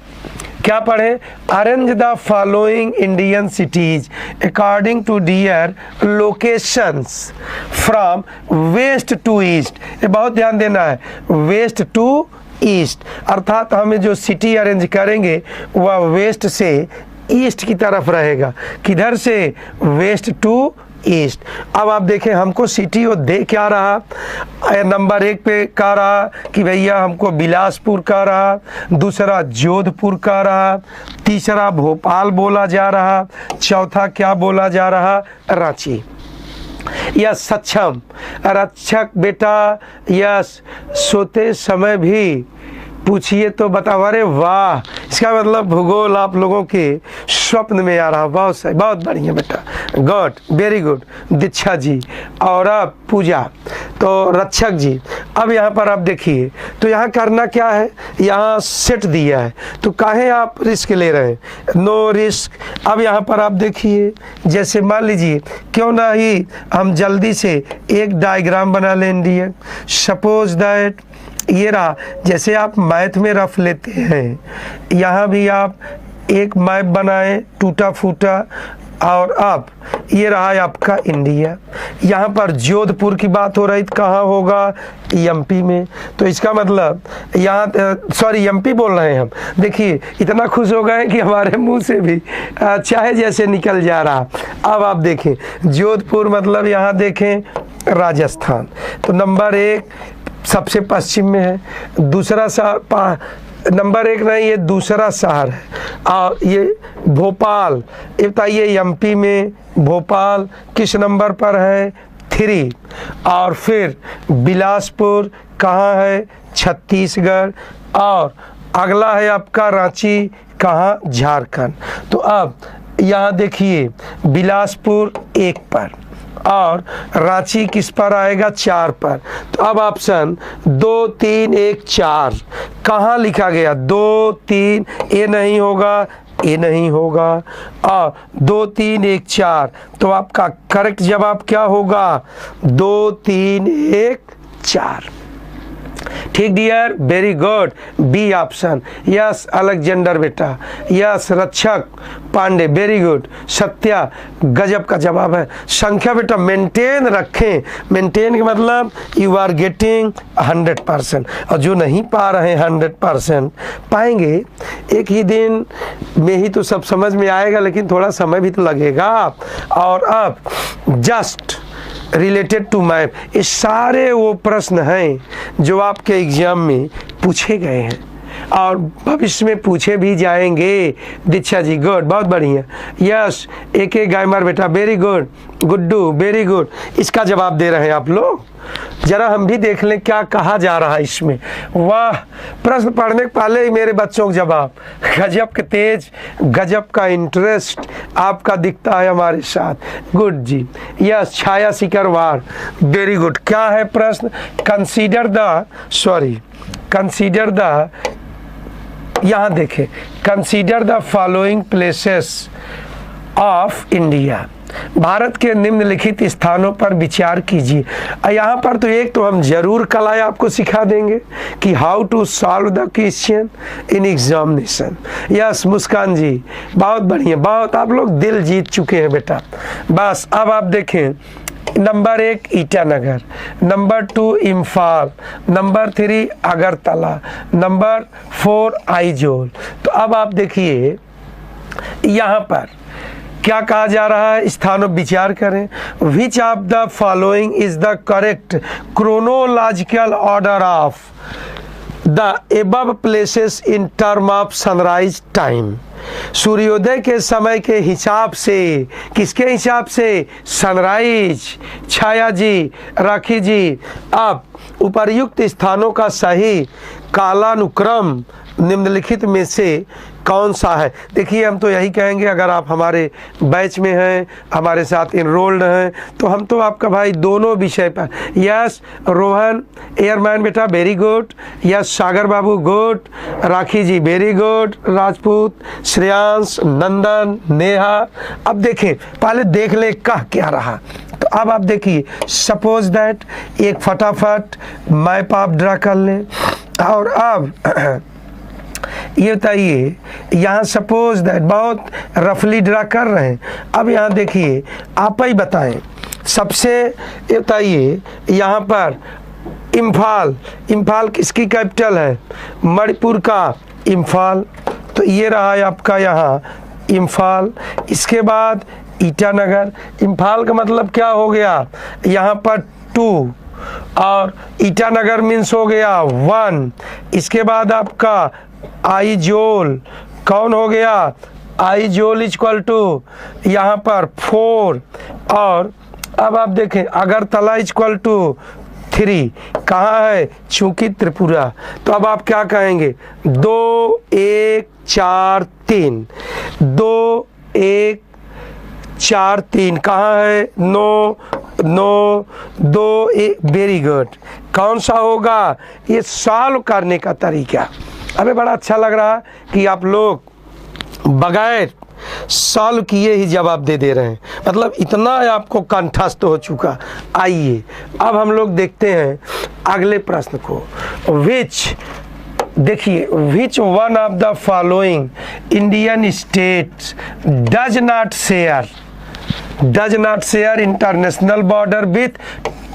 Speaker 1: क्या पढ़ें, arrange the following Indian cities according to dear locations from west to east. ये बहुत ध्यान देना है, वेस्ट टू ईस्ट, अर्थात हमें जो सिटी अरेंज करेंगे वह वेस्ट से ईस्ट की तरफ रहेगा। किधर से, वेस्ट टू ईस्ट। अब आप देखें हमको सिटी और दे क्या रहा, नंबर 1 पे का रहा कि भैया हमको बिलासपुर का रहा, दूसरा जोधपुर का रहा, तीसरा भोपाल बोला जा रहा, चौथा क्या बोला जा रहा, रांची। यस सक्षम रक्षक बेटा, यस सोते समय भी पूछिए तो बताओ। अरे वाह, इसका मतलब भूगोल आप लोगों के स्वप्न में आ रहा। बहुत सही, बहुत बढ़िया बेटा, good, very good Diksha ji. और अब पूजा, तो रक्षक जी। अब यहाँ पर आप देखिए, तो यहाँ करना क्या है, यहाँ सेट दिया है, तो काहे आप रिस्क ले रहे हैं, नो रिस्क। अब यहाँ पर आप देखिए, जैसे मान लीजिए क्यों ना ही हम जल्दी से एक डायग्राम बना लें इंडिया। सपोज दैट ये रहा, जैसे आप मैथ में रफ लेते हैं, यहाँ भी आप एक मैप बनाएं टूटा फूटा, और अब ये रहा है आपका इंडिया। यहाँ पर जोधपुर की बात हो रही, कहाँ होगा, एमपी में। तो इसका मतलब यहाँ, सॉरी एमपी बोल रहे हैं हम। देखिए इतना खुश हो गए कि हमारे मुंह से भी चाहे जैसे निकल जा रहा। अब आप देखें जोधपुर मतलब यहाँ देखें राजस्थान। तो नंबर 1 सबसे पश्चिम में है। दूसरा शहर नंबर 1 नहीं, ये दूसरा शहर है। और ये भोपाल, ये बताइए एमपी में भोपाल किस नंबर पर है? 3। और फिर बिलासपुर कहाँ है? छत्तीसगढ़। और अगला है आपका रांची, कहाँ? झारखंड। तो अब यहाँ देखिए बिलासपुर 1 पर और रांची किस पर आएगा? 4 पर। तो अब ऑप्शन 2 3 1 4 कहाँ लिखा गया? 2 3, ये नहीं होगा, ये नहीं होगा, और 2 3 1 4। तो आपका करेक्ट जवाब क्या होगा? 2 3 1 4। ठीक dear, very good, B option. Yes Alexander बेटा, yes Rakshak Pandey, very good. Satya गजब का जवाब है। संख्या बेटा मेंटेन रखें, मेंटेन का मतलब यू आर गेटिंग 100%, और जो नहीं पा रहे हैं 100% पाएंगे। एक ही दिन में ही तो सब समझ में आएगा, लेकिन थोड़ा समय भी तो लगेगा। और अब जस्ट रिलेटेड टू मैप, ये सारे वो प्रश्न हैं जो आपके एग्जाम में पूछे गए हैं और भविष्य में पूछे भी जाएंगे। दीक्षा जी गुड, बहुत बढ़िया। यस AK गायमर बेटा, very good. Guddu very good. इसका जवाब दे रहे हैं आप लोग, जरा हम भी देख लें क्या कहा जा रहा है इसमें। वाह, प्रश्न पढ़ने के पहले ही मेरे बच्चों का जवाब, गजब के तेज, गजब का इंटरेस्ट आपका दिखता है हमारे साथ। गुड जी। Yes Chhaya Sikarwar, very good. क्या है प्रश्न? कंसीडर द यहाँ देखें, consider the following places of India, Bharat के निम्नलिखित स्थानों पर विचार कीजिए। यहाँ पर तो एक तो हम जरूर कल आपको सिखा देंगे कि how to solve the question in examination. Yes Muskan ji बहुत बढ़िया, बहुत आप लोग दिल जीत चुके हैं बेटा। बस अब आप देखें, number 1 Itanagar, number 2 Imphal, number 3 Agartala, number 4 Aizawl. तो अब आप देखिए यहाँ पर क्या कहा जा रहा है, स्थानों विचार करें। विच of the following is the correct chronological order of the above places in term of sunrise time. सूर्योदय के समय के हिसाब से, किसके हिसाब से? सनराइज। छाया जी, राखी जी, अब उपर्युक्त स्थानों का सही कालानुक्रम निम्नलिखित में से कौन सा है? देखिए हम तो यही कहेंगे, अगर आप हमारे बैच में हैं, हमारे साथ इनरोल्ड हैं, तो हम तो आपका भाई दोनों विषय पर। यस रोहन एयरमैन बेटा वेरी गुड। यस सागर बाबू गुड। राखी जी वेरी गुड। राजपूत, श्रेयांश, नंदन, नेहा। अब देखें, पहले देख ले कह क्या रहा। तो अब आप देखिए, सपोज दैट, एक फटाफट मैप आप ड्रा कर लें। और अब ये बताइए, यहाँ सपोज दैट बहुत रफली ड्रा कर रहे हैं। अब यहाँ देखिए, आप ही बताएं, सबसे ये बताइए यहाँ पर इम्फाल किसकी कैपिटल है? मणिपुर का इम्फाल। तो ये रहा है आपका यहाँ इम्फाल। इसके बाद ईटानगर। इम्फाल का मतलब क्या हो गया? यहाँ पर 2 और ईटानगर मीन्स हो गया 1। इसके बाद आपका आइजोल कौन हो गया? आइजोल इक्वल टू यहाँ पर 4। और अब आप देखें अगरतला इक्वल टू 3। कहाँ है? चूंकि त्रिपुरा। तो अब आप क्या कहेंगे? 2 1 4 3, 2 1 4 3 कहाँ है? 9 9 2 1। Very good. कौन सा होगा? ये सॉल्व करने का तरीका। हमें बड़ा अच्छा लग रहा कि आप लोग बगैर सॉल्व किए ही जवाब दे रहे हैं, मतलब इतना आपको कंठस्थ हो चुका। आइए अब हम लोग देखते हैं अगले प्रश्न को। देखिए, which one of the following Indian states does not share international border with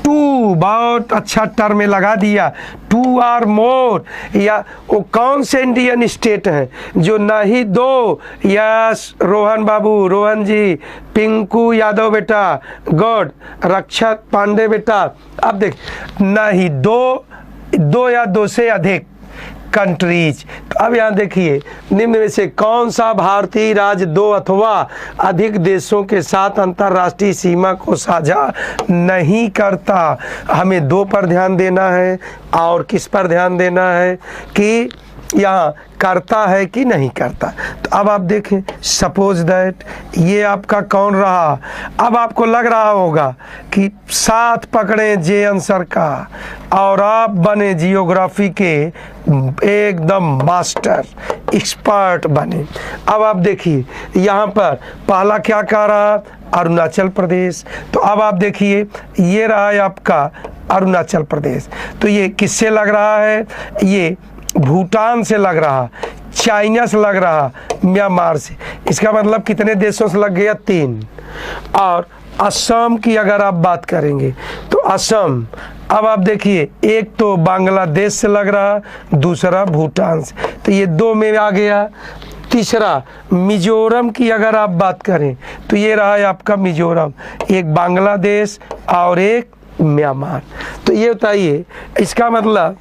Speaker 1: 2, बहुत अच्छा टर्म में लगा दिया, 2 और मोर। या वो कौन से इंडियन स्टेट हैं जो ना ही 2? यस रोहन बाबू, रोहन जी, पिंकू यादव बेटा गुड। रक्षक पांडे बेटा, अब देख, ना ही 2 2 या 2 से अधिक कंट्रीज। तो अब यहाँ देखिए, निम्न में से कौन सा भारतीय राज्य 2 अथवा अधिक देशों के साथ अंतर्राष्ट्रीय सीमा को साझा नहीं करता? हमें 2 पर ध्यान देना है और किस पर ध्यान देना है कि यहाँ करता है कि नहीं करता। तो अब आप देखें, सपोज दैट ये आपका कौन रहा। अब आपको लग रहा होगा कि साथ पकड़े जे आंसर का और आप बने जियोग्राफी के एकदम मास्टर एक्सपर्ट बने। अब आप देखिए यहाँ पर पहला क्या कह रहा, अरुणाचल प्रदेश। तो अब आप देखिए ये रहा है आपका अरुणाचल प्रदेश। तो ये किससे लग रहा है? ये भूटान से लग रहा, चाइना से लग रहा, म्यांमार से। इसका मतलब कितने देशों से लग गया? 3। और असम की अगर आप बात करेंगे तो असम, अब आप देखिए एक तो बांग्लादेश से लग रहा, दूसरा भूटान से, तो ये 2 में आ गया। तीसरा मिजोरम की अगर आप बात करें तो ये रहा है आपका मिजोरम, एक बांग्लादेश और एक म्यांमार। तो ये बताइए, इसका मतलब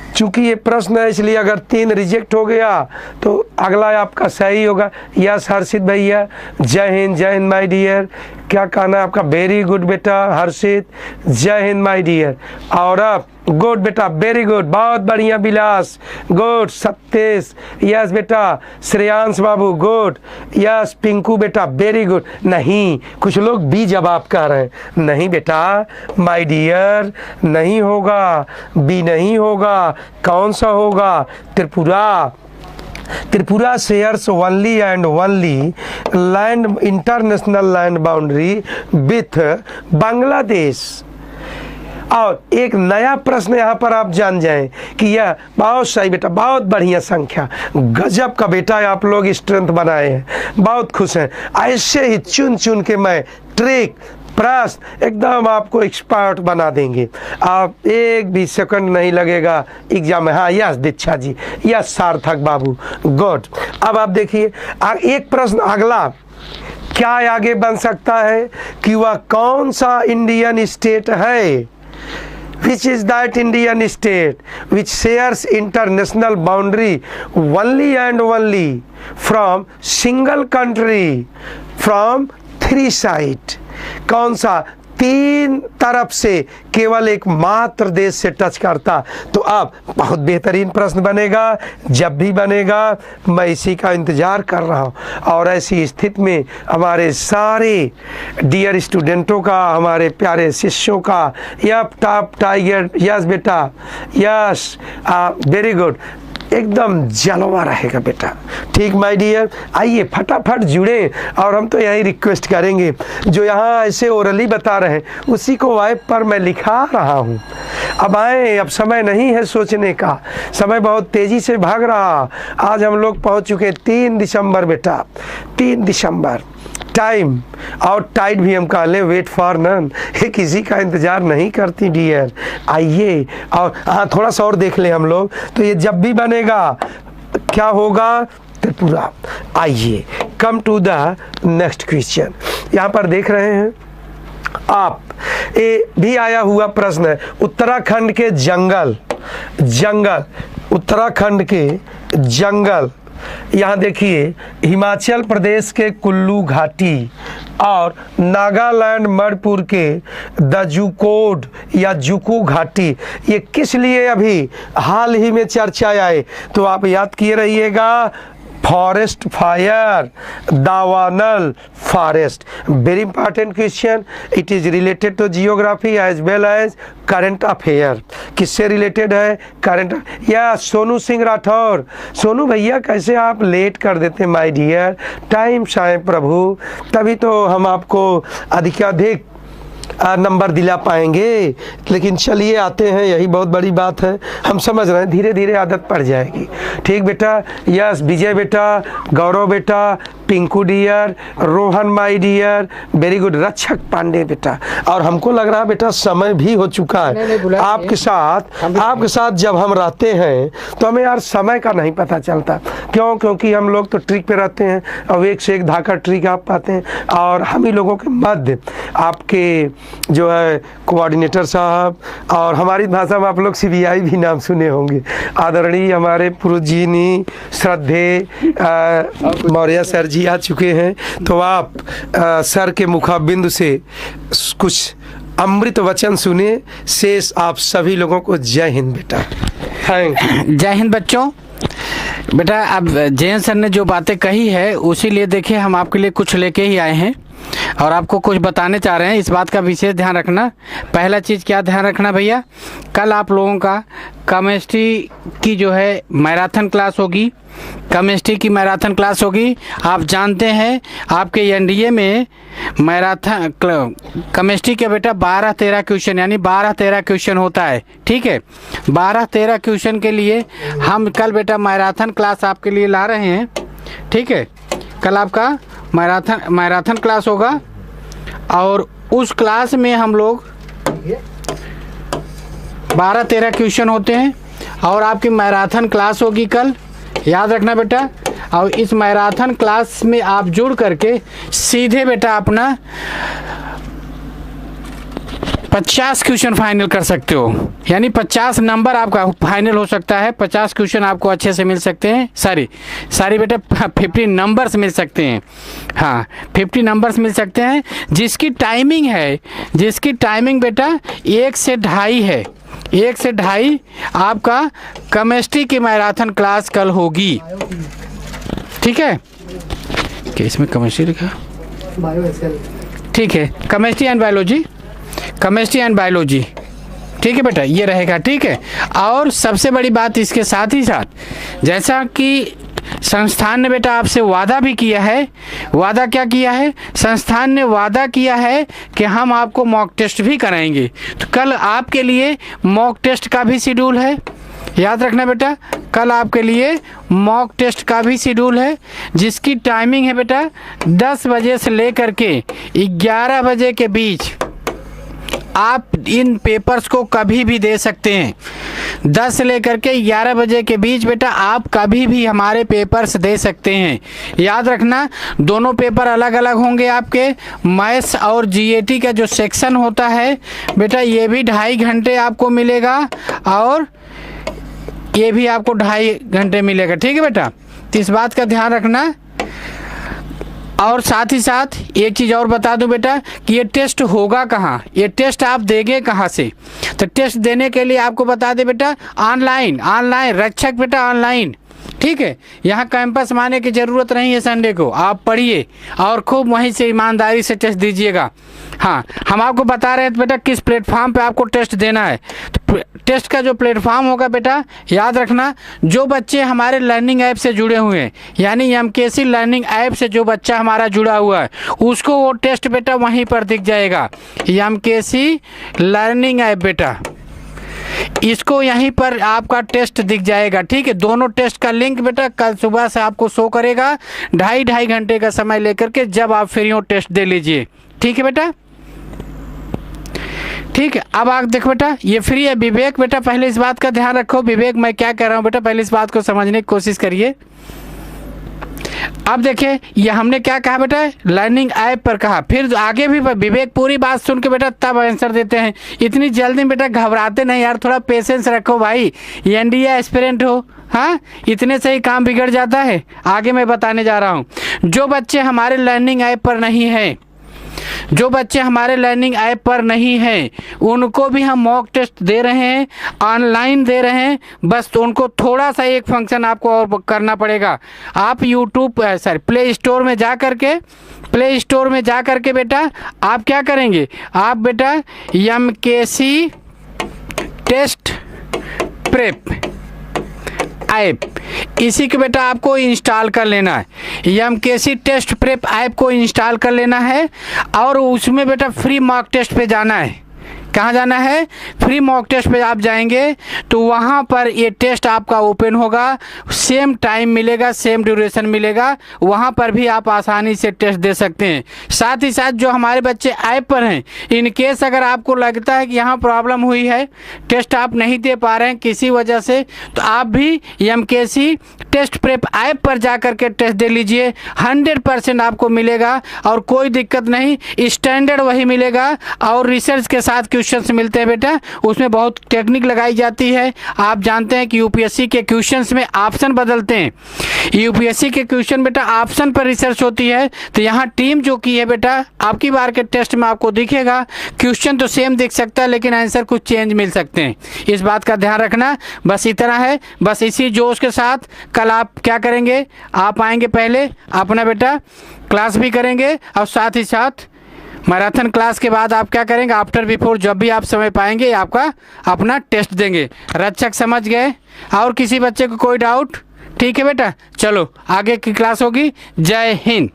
Speaker 1: चूंकि ये प्रश्न है इसलिए अगर 3 रिजेक्ट हो गया तो अगला आपका सही होगा। यस हर्षित भैया, जय हिंद माय डियर। क्या कहना है आपका? वेरी गुड बेटा हर्षित, जय हिंद माय डियर। और अब गुड बेटा, वेरी गुड, बहुत बढ़िया विलास, गुड। सत्येश, यस बेटा। श्रेयांश बाबू, गुड। यस पिंकू बेटा, वेरी गुड। नहीं, कुछ लोग बी जवाब कह रहे हैं। नहीं बेटा माय डियर, नहीं होगा, बी नहीं होगा। कौन सा होगा? Tripura. Tripura shares only and only land international land boundary with Bangladesh. और एक नया प्रश्न यहाँ पर आप जान जाएं कि यह बहुत सही बेटा, बहुत बढ़िया संख्या, गजब का बेटा आप लोग स्ट्रेंथ बनाए हैं, बहुत खुश हैं। ऐसे ही चुन चुन के मैं ट्रिक प्रश्न एकदम आपको एक्सपर्ट बना देंगे। आप एक भी सेकंड नहीं लगेगा एग्जाम में। हाँ यस दीक्षा जी, यस सार्थक बाबू, गुड। अब आप देखिए एक प्रश्न अगला क्या आगे बन सकता है कि वह कौन सा इंडियन स्टेट है? Which is that Indian state which shares international boundary only and only from single country from 3 sides? कौन सा 3 तरफ से केवल एक मात्र देश से टच करता? तो अब बहुत बेहतरीन प्रश्न बनेगा, जब भी बनेगा मैं इसी का इंतज़ार कर रहा हूँ। और ऐसी स्थिति में हमारे सारे डियर स्टूडेंटों का, हमारे प्यारे शिष्यों का, यप टॉप टाइगर, यस बेटा, यस वेरी गुड, एकदम जलवा रहेगा बेटा। ठीक माय डियर, आइए फटाफट जुड़े। और हम तो यही रिक्वेस्ट करेंगे, जो यहाँ ऐसे ओरली बता रहे हैं उसी को वाइब पर मैं लिखा रहा हूँ। अब आए, अब समय नहीं है सोचने का, समय बहुत तेज़ी से भाग रहा। आज हम लोग पहुँच चुके 3 दिसंबर बेटा, 3 दिसंबर टाइम। और टाइट भी हम कह लें, वेट फॉर नन, ये किसी का इंतज़ार नहीं करती डियर। आइए और हाँ थोड़ा सा और देख लें हम लोग। तो ये जब भी बनेगा क्या होगा? त्रिपुरा। आइए come to the next question. यहाँ पर देख रहे हैं आप, ये भी आया हुआ प्रश्न है। उत्तराखंड के जंगल, उत्तराखंड के जंगल, यहाँ देखिए हिमाचल प्रदेश के कुल्लू घाटी और नागालैंड मणिपुर के द जुकोड या जुकू घाटी, ये किस लिए अभी हाल ही में चर्चा आए? तो आप याद किए रहिएगा, फॉरेस्ट फायर, दावानल forest. Very important question, it is related to geography as well as current affair. किससे रिलेटेड है? करंट। या सोनू सिंह राठौर, सोनू भैया कैसे आप लेट कर देते माय डियर, टाइम साए प्रभु, तभी तो हम आपको अधिकाधिक नंबर दिला पाएंगे। लेकिन चलिए आते हैं, यही बहुत बड़ी बात है। हम समझ रहे हैं धीरे धीरे आदत पड़ जाएगी। ठीक बेटा, यस विजय बेटा, गौरव बेटा, Pinku dear, Rohan my dear, very good, Rakshak Pandey बेटा। और हमको लग रहा बेटा समय भी हो चुका है। आपके साथ जब हम रहते हैं तो हमें यार समय का नहीं पता चलता। क्यों? क्योंकि हम लोग तो ट्रिक पे रहते हैं और एक से एक धाका ट्रिक आप पाते हैं। और हम ही लोगों के मध्य आपके जो है कोऑर्डिनेटर साहब, और हमारी भाषा में आप लोग CBI भी नाम सुने होंगे, आदरणीय हमारे पूज्यनीय श्रद्धेय मौर्य सर जी आ चुके हैं। तो आप सर के मुखाबिंद से कुछ अमृत वचन सुने। शेष आप सभी लोगों को जय हिंद बेटा। Thank you.
Speaker 2: जय हिंद बच्चों। बेटा अब जयंत सर ने जो बातें कही है उसी लिए देखिए हम आपके लिए कुछ लेके ही आए हैं और आपको कुछ बताने चाह रहे हैं। इस बात का विशेष ध्यान रखना। पहला चीज़ क्या ध्यान रखना भैया, कल आप लोगों का केमिस्ट्री की जो है मैराथन क्लास होगी। केमिस्ट्री की मैराथन क्लास होगी। आप जानते हैं आपके NDA में मैराथन केमिस्ट्री के बेटा 12-13 क्वेश्चन यानी 12-13 क्वेश्चन होता है। ठीक है, 12-13 क्वेश्चन के लिए हम कल बेटा मैराथन क्लास आपके लिए ला रहे हैं। ठीक है, कल आपका मैराथन क्लास होगा और उस क्लास में हम लोग 12-13 क्वेश्चन होते हैं और आपकी मैराथन क्लास होगी कल, याद रखना बेटा। और इस मैराथन क्लास में आप जुड़ करके सीधे बेटा अपना 50 क्वेश्चन फाइनल कर सकते हो, यानी 50 नंबर आपका फाइनल हो सकता है। 50 क्वेश्चन आपको अच्छे से मिल सकते हैं। सारी बेटा 50 नंबर्स मिल सकते हैं। हाँ, 50 नंबर्स मिल सकते हैं। जिसकी टाइमिंग बेटा 1 से 2:30 है। 1 से 2:30 आपका केमिस्ट्री की मैराथन क्लास कल होगी। ठीक है, क्या इसमें केमिस्ट्री लिखा? ठीक है, केमिस्ट्री एंड बायोलॉजी। ठीक है बेटा, ये रहेगा। ठीक है, और सबसे बड़ी बात इसके साथ ही साथ जैसा कि संस्थान ने बेटा आपसे वादा भी किया है। वादा क्या किया है? संस्थान ने वादा किया है कि हम आपको मॉक टेस्ट भी कराएंगे। तो कल आपके लिए मॉक टेस्ट का भी शेड्यूल है, याद रखना बेटा। कल आपके लिए मॉक टेस्ट का भी शेड्यूल है जिसकी टाइमिंग है बेटा 10 बजे से लेकर के 11 बजे के बीच। आप इन पेपर्स को कभी भी दे सकते हैं। 10 से लेकर के 11 बजे के बीच बेटा आप कभी भी हमारे पेपर्स दे सकते हैं। याद रखना, दोनों पेपर अलग अलग होंगे आपके। मैथ्स और GAT का जो सेक्शन होता है बेटा ये भी 2.5 घंटे आपको मिलेगा और ये भी आपको 2.5 घंटे मिलेगा। ठीक है बेटा, तो इस बात का ध्यान रखना। और साथ ही साथ एक चीज़ और बता दूं बेटा कि ये टेस्ट होगा कहाँ, ये टेस्ट आप देंगे कहाँ से। तो टेस्ट देने के लिए आपको बता दें बेटा ऑनलाइन रक्षक बेटा ऑनलाइन। ठीक है, यहाँ कैंपस में आने की ज़रूरत नहीं है। संडे को आप पढ़िए और खूब वहीं से ईमानदारी से टेस्ट दीजिएगा। हाँ, हम आपको बता रहे हैं बेटा किस प्लेटफॉर्म पे आपको टेस्ट देना है। तो टेस्ट का जो प्लेटफॉर्म होगा बेटा याद रखना, जो बच्चे हमारे लर्निंग ऐप से जुड़े हुए हैं यानी MKC लर्निंग ऐप से जो बच्चा हमारा जुड़ा हुआ है उसको वो टेस्ट बेटा वहीं पर दिख जाएगा। MKC लर्निंग ऐप बेटा, इसको यहीं पर आपका टेस्ट दिख जाएगा। ठीक है, दोनों टेस्ट का लिंक बेटा कल सुबह से आपको शो करेगा। 2.5 घंटे का समय लेकर के जब आप फ्री हो टेस्ट दे लीजिए। ठीक है बेटा, ठीक है। अब आप देखो बेटा ये फ्री है। विवेक बेटा पहले इस बात का ध्यान रखो। विवेक मैं क्या कह रहा हूँ बेटा, पहले इस बात को समझने की कोशिश करिए। अब देखिए ये हमने क्या कहा बेटा, लर्निंग ऐप पर कहा, फिर आगे भी विवेक पूरी बात सुन के बेटा तब आंसर देते हैं। इतनी जल्दी बेटा घबराते नहीं यार, थोड़ा पेशेंस रखो भाई। NDA एस्पिरेंट हो, हाँ, इतने से ही काम बिगड़ जाता है। आगे मैं बताने जा रहा हूँ। जो बच्चे हमारे लर्निंग ऐप पर नहीं हैं उनको भी हम मॉक टेस्ट दे रहे हैं, ऑनलाइन दे रहे हैं। बस तो उनको थोड़ा सा एक फंक्शन आपको और करना पड़ेगा। आप प्ले स्टोर में जा करके बेटा आप क्या करेंगे, आप बेटा MKC टेस्ट प्रेप ऐप इसी को बेटा आपको इंस्टॉल कर लेना है। MKC टेस्ट प्रेप ऐप को इंस्टॉल कर लेना है और उसमें बेटा फ्री मॉक टेस्ट पे जाना है। कहाँ जाना है? फ्री मॉक टेस्ट पे आप जाएंगे तो वहाँ पर ये टेस्ट आपका ओपन होगा, सेम टाइम मिलेगा, सेम ड्यूरेशन मिलेगा, वहाँ पर भी आप आसानी से टेस्ट दे सकते हैं। साथ ही साथ जो हमारे बच्चे ऐप पर हैं, इन केस अगर आपको लगता है कि यहाँ प्रॉब्लम हुई है, टेस्ट आप नहीं दे पा रहे हैं किसी वजह से, तो आप भी MKC टेस्ट प्रेप ऐप पर जा करके टेस्ट दे लीजिए, 100% आपको मिलेगा और कोई दिक्कत नहीं, स्टैंडर्ड वही मिलेगा और रिसर्च के साथ क्वेश्चंस मिलते हैं बेटा, उसमें बहुत टेक्निक लगाई जाती है। आप जानते हैं कि यूपीएससी के क्वेश्चंस में ऑप्शन बदलते हैं, यूपीएससी के क्वेश्चन बेटा ऑप्शन पर रिसर्च होती है, तो यहाँ टीम जो की है बेटा आपकी बार के टेस्ट में आपको दिखेगा, क्वेश्चन तो सेम दिख सकता है लेकिन आंसर कुछ चेंज मिल सकते हैं, इस बात का ध्यान रखना। बस इतना है, बस इसी जोश के साथ कल आप क्या करेंगे, आप आएंगे पहले अपना बेटा क्लास भी करेंगे और साथ ही साथ मैराथन क्लास के बाद आप क्या करेंगे, आफ्टर बिफोर जब भी आप समय पाएंगे आपका अपना टेस्ट देंगे। रक्षक समझ गए? और किसी बच्चे को कोई डाउट? ठीक है बेटा, चलो आगे की क्लास होगी। जय हिंद।